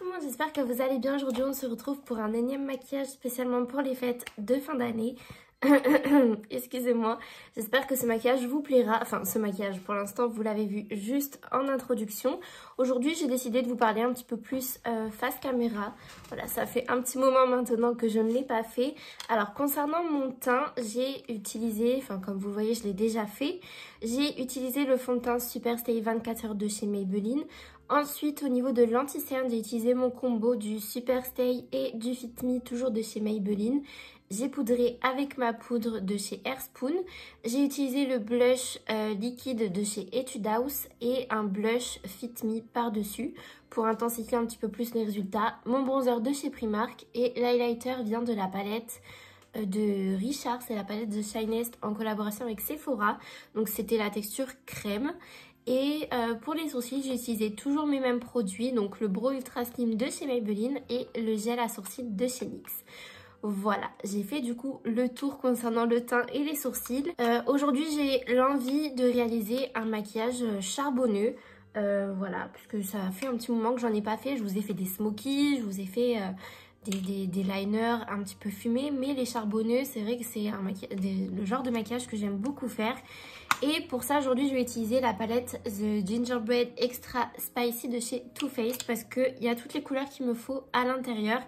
tout le monde, j'espère que vous allez bien. Aujourd'hui on se retrouve pour un énième maquillage spécialement pour les fêtes de fin d'année. Excusez-moi, j'espère que ce maquillage vous plaira. Enfin ce maquillage pour l'instant vous l'avez vu juste en introduction. Aujourd'hui j'ai décidé de vous parler un petit peu plus face caméra. Voilà, ça fait un petit moment maintenant que je ne l'ai pas fait. Alors concernant mon teint, j'ai utilisé, enfin comme vous voyez je l'ai déjà fait, j'ai utilisé le fond de teint Super Stay 24 heures de chez Maybelline. Ensuite, au niveau de l'anti-cerne, j'ai utilisé mon combo du Super Stay et du Fit Me, toujours de chez Maybelline. J'ai poudré avec ma poudre de chez Airspoon. J'ai utilisé le blush liquide de chez Etude House et un blush Fit Me par-dessus pour intensifier un petit peu plus les résultats. Mon bronzer de chez Primark et l'highlighter vient de la palette de Richard, c'est la palette The Shinest en collaboration avec Sephora. Donc c'était la texture crème. Et pour les sourcils, j'ai utilisé toujours mes mêmes produits, donc le Brow Ultra Slim de chez Maybelline et le gel à sourcils de chez NYX. Voilà, j'ai fait du coup le tour concernant le teint et les sourcils. Aujourd'hui, j'ai l'envie de réaliser un maquillage charbonneux. Voilà, puisque ça fait un petit moment que j'en ai pas fait. Je vous ai fait des smokies, je vous ai fait des liners un petit peu fumés, mais les charbonneux, c'est vrai que c'est le genre de maquillage que j'aime beaucoup faire. Et pour ça, aujourd'hui, je vais utiliser la palette The Gingerbread Extra Spicy de chez Too Faced parce qu'il y a toutes les couleurs qu'il me faut à l'intérieur.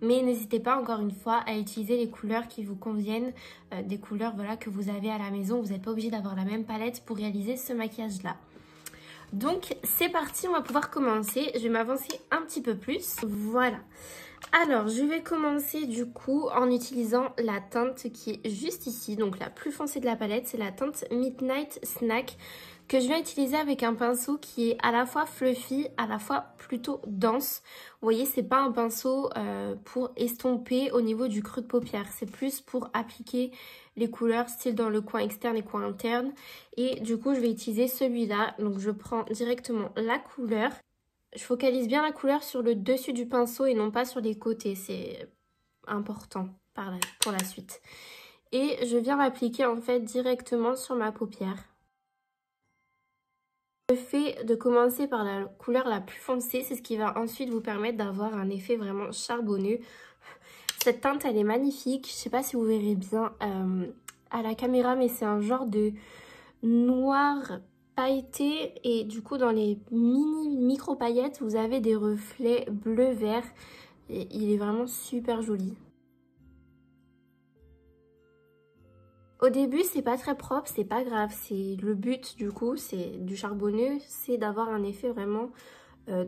Mais n'hésitez pas, encore une fois, à utiliser les couleurs qui vous conviennent, des couleurs voilà, que vous avez à la maison. Vous n'êtes pas obligé d'avoir la même palette pour réaliser ce maquillage-là. Donc, c'est parti, on va pouvoir commencer. Je vais m'avancer un petit peu plus. Voilà. Alors, je vais commencer du coup en utilisant la teinte qui est juste ici, donc la plus foncée de la palette, c'est la teinte Midnight Snack que je vais utiliser avec un pinceau qui est à la fois fluffy, à la fois plutôt dense. Vous voyez, c'est pas un pinceau pour estomper au niveau du creux de paupière, c'est plus pour appliquer les couleurs style dans le coin externe et coin interne. Et du coup, je vais utiliser celui-là, donc je prends directement la couleur. Je focalise bien la couleur sur le dessus du pinceau et non pas sur les côtés. C'est important pour la suite. Et je viens l'appliquer en fait directement sur ma paupière. Le fait de commencer par la couleur la plus foncée, c'est ce qui va ensuite vous permettre d'avoir un effet vraiment charbonneux. Cette teinte, elle est magnifique. Je ne sais pas si vous verrez bien à la caméra, mais c'est un genre de noir pailleté et du coup dans les micro paillettes vous avez des reflets bleu vert et il est vraiment super joli. Au début c'est pas très propre, c'est pas grave, c'est le but du coup, c'est du charbonneux, c'est d'avoir un effet vraiment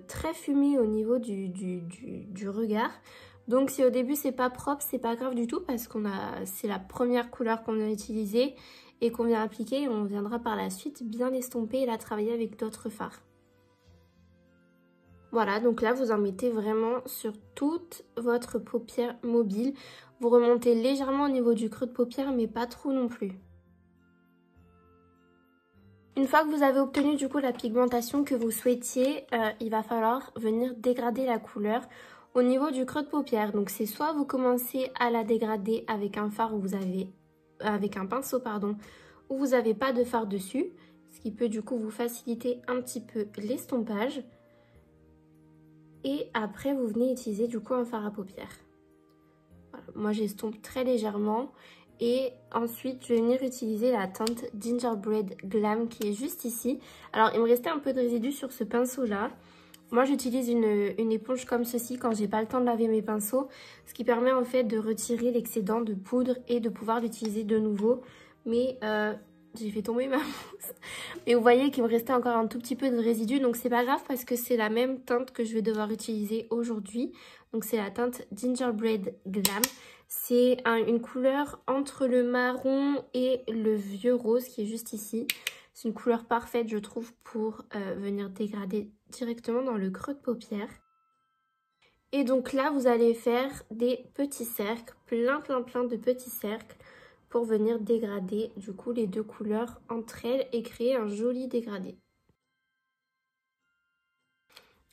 très fumé au niveau du regard. Donc si au début c'est pas propre, c'est pas grave du tout parce c'est la première couleur qu'on a utilisée et qu'on vient appliquer, et on viendra par la suite bien l'estomper et la travailler avec d'autres fards. Voilà, donc là vous en mettez vraiment sur toute votre paupière mobile. Vous remontez légèrement au niveau du creux de paupière mais pas trop non plus. Une fois que vous avez obtenu du coup la pigmentation que vous souhaitiez, il va falloir venir dégrader la couleur au niveau du creux de paupière. Donc c'est soit vous commencez à la dégrader avec un fard où vous avez avec un pinceau pardon, où vous n'avez pas de fard dessus, ce qui peut du coup vous faciliter un petit peu l'estompage. Et après vous venez utiliser du coup un fard à paupières. Voilà, moi j'estompe très légèrement et ensuite je vais venir utiliser la teinte Gingerbread Glam qui est juste ici. Alors il me restait un peu de résidus sur ce pinceau là. Moi j'utilise une éponge comme ceci quand j'ai pas le temps de laver mes pinceaux, ce qui permet en fait de retirer l'excédent de poudre et de pouvoir l'utiliser de nouveau. Mais j'ai fait tomber ma mousse. Et vous voyez qu'il me restait encore un tout petit peu de résidus, donc c'est pas grave parce que c'est la même teinte que je vais devoir utiliser aujourd'hui. Donc c'est la teinte Gingerbread Glam. C'est une couleur entre le marron et le vieux rose qui est juste ici. C'est une couleur parfaite, je trouve, pour venir dégrader directement dans le creux de paupière. Et donc là, vous allez faire des petits cercles, plein de petits cercles pour venir dégrader du coup les deux couleurs entre elles et créer un joli dégradé.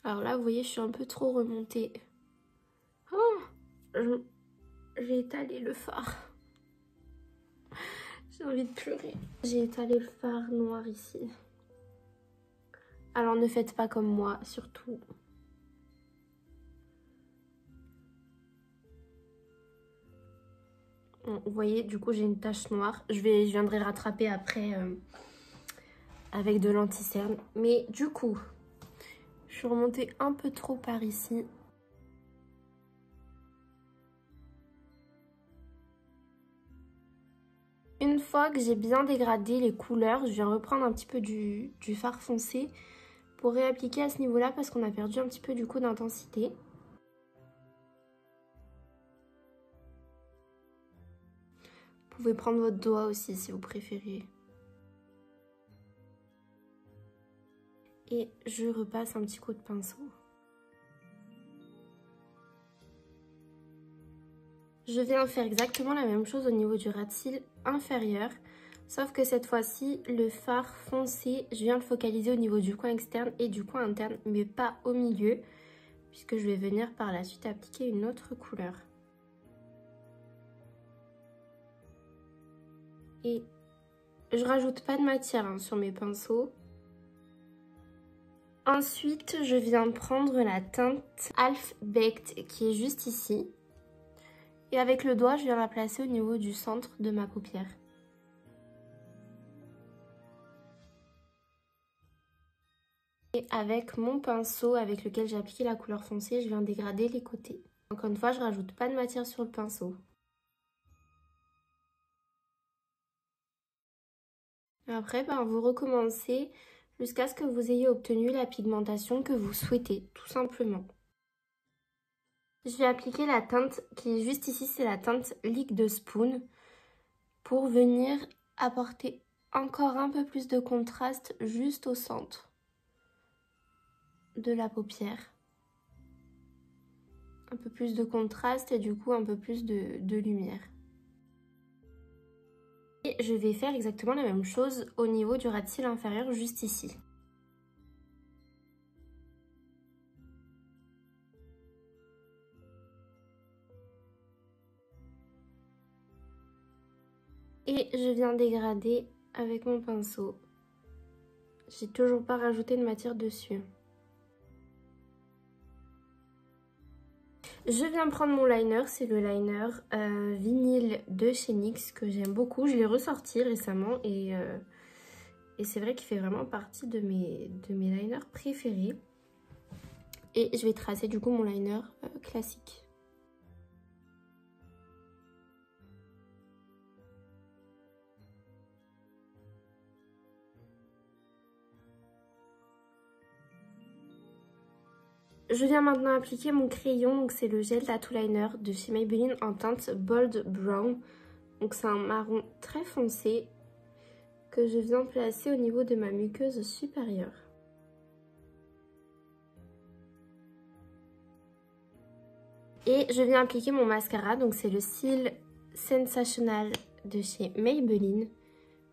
Alors là, vous voyez, je suis un peu trop remontée. Oh, j'ai étalé le fard. J'ai envie de pleurer. J'ai étalé le fard noir ici. Alors ne faites pas comme moi, surtout. Vous voyez, du coup, j'ai une tache noire. Je viendrai rattraper après avec de l'anti-cerne. Mais du coup, je suis remontée un peu trop par ici. Une fois que j'ai bien dégradé les couleurs, je viens reprendre un petit peu du fard foncé pour réappliquer à ce niveau-là parce qu'on a perdu un petit peu du coup d'intensité. Vous pouvez prendre votre doigt aussi si vous préférez. Et je repasse un petit coup de pinceau. Je viens faire exactement la même chose au niveau du ras de cils inférieur. Sauf que cette fois-ci, le fard foncé, je viens le focaliser au niveau du coin externe et du coin interne, mais pas au milieu, puisque je vais venir par la suite appliquer une autre couleur. Et je rajoute pas de matière sur mes pinceaux. Ensuite, je viens prendre la teinte Half Baked qui est juste ici. Et avec le doigt, je viens la placer au niveau du centre de ma paupière. Et avec mon pinceau avec lequel j'ai appliqué la couleur foncée, je viens dégrader les côtés. Encore une fois, je rajoute pas de matière sur le pinceau. Et après, vous recommencez jusqu'à ce que vous ayez obtenu la pigmentation que vous souhaitez, tout simplement. Je vais appliquer la teinte qui est juste ici, c'est la teinte Lick de Spoon, pour venir apporter encore un peu plus de contraste juste au centre de la paupière. Un peu plus de contraste et du coup un peu plus de lumière. Et je vais faire exactement la même chose au niveau du ras de cils inférieur juste ici. Et je viens dégrader avec mon pinceau. J'ai toujours pas rajouté de matière dessus. Je viens prendre mon liner, c'est le liner vinyle de chez NYX que j'aime beaucoup. Je l'ai ressorti récemment et c'est vrai qu'il fait vraiment partie de mes liners préférés. Et je vais tracer du coup mon liner classique. Je viens maintenant appliquer mon crayon, donc c'est le gel tattoo liner de chez Maybelline en teinte Bold Brown. Donc c'est un marron très foncé que je viens placer au niveau de ma muqueuse supérieure. Et je viens appliquer mon mascara, donc c'est le Seal Sensational de chez Maybelline.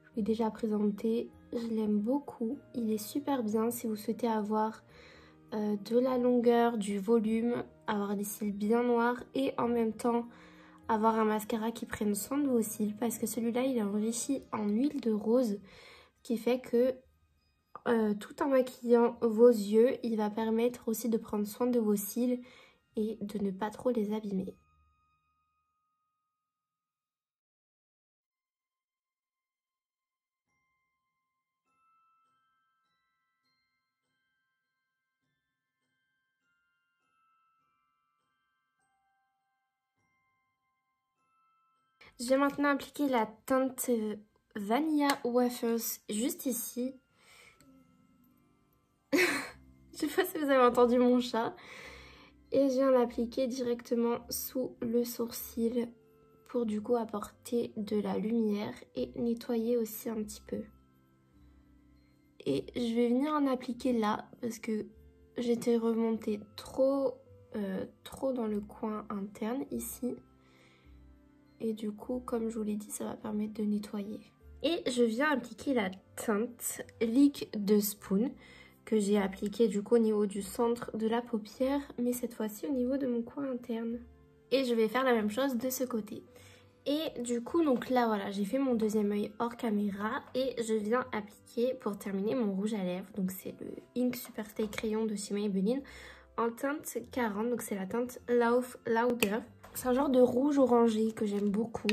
Je vous l'ai déjà présenté, je l'aime beaucoup, il est super bien si vous souhaitez avoir de la longueur, du volume, avoir des cils bien noirs et en même temps avoir un mascara qui prenne soin de vos cils parce que celui-là il est enrichi en huile de rose qui fait que tout en maquillant vos yeux, il va permettre aussi de prendre soin de vos cils et de ne pas trop les abîmer. Je vais maintenant appliquer la teinte Vanilla Wafers juste ici. Je sais pas si vous avez entendu mon chat. Et je viens l'appliquer directement sous le sourcil pour du coup apporter de la lumière et nettoyer aussi un petit peu. Et je vais venir en appliquer là parce que j'étais remontée trop dans le coin interne ici. Et du coup, comme je vous l'ai dit, ça va permettre de nettoyer. Et je viens appliquer la teinte Lick de Spoon que j'ai appliqué du coup au niveau du centre de la paupière, mais cette fois-ci au niveau de mon coin interne. Et je vais faire la même chose de ce côté. Et du coup, donc là voilà, j'ai fait mon deuxième œil hors caméra et je viens appliquer pour terminer mon rouge à lèvres. Donc c'est le Ink Superstay Crayon de chez Maybelline en teinte 40, donc c'est la teinte Laugh Louder. C'est un genre de rouge orangé que j'aime beaucoup.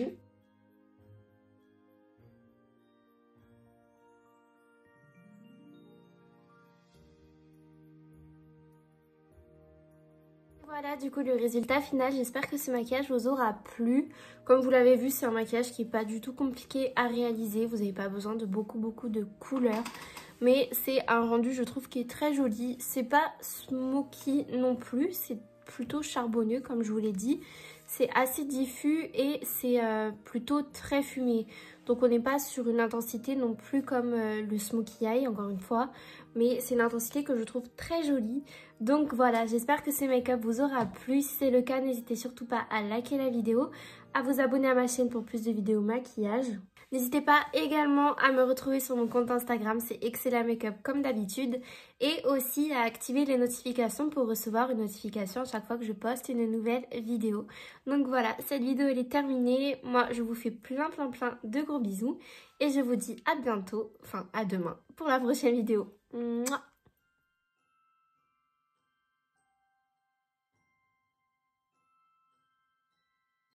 Voilà du coup le résultat final, j'espère que ce maquillage vous aura plu. Comme vous l'avez vu, c'est un maquillage qui n'est pas du tout compliqué à réaliser, vous n'avez pas besoin de beaucoup de couleurs. Mais c'est un rendu je trouve qui est très joli, c'est pas smoky non plus, c'est plutôt charbonneux comme je vous l'ai dit. C'est assez diffus et c'est plutôt très fumé. Donc on n'est pas sur une intensité non plus comme le smokey eye encore une fois. Mais c'est une intensité que je trouve très jolie. Donc voilà, j'espère que ce make-up vous aura plu. Si c'est le cas, n'hésitez surtout pas à liker la vidéo, à vous abonner à ma chaîne pour plus de vidéos maquillage. N'hésitez pas également à me retrouver sur mon compte Instagram, c'est Excella Makeup comme d'habitude. Et aussi à activer les notifications pour recevoir une notification à chaque fois que je poste une nouvelle vidéo. Donc voilà, cette vidéo elle est terminée. Moi je vous fais plein de gros bisous. Et je vous dis à bientôt, enfin à demain pour la prochaine vidéo. Mouah.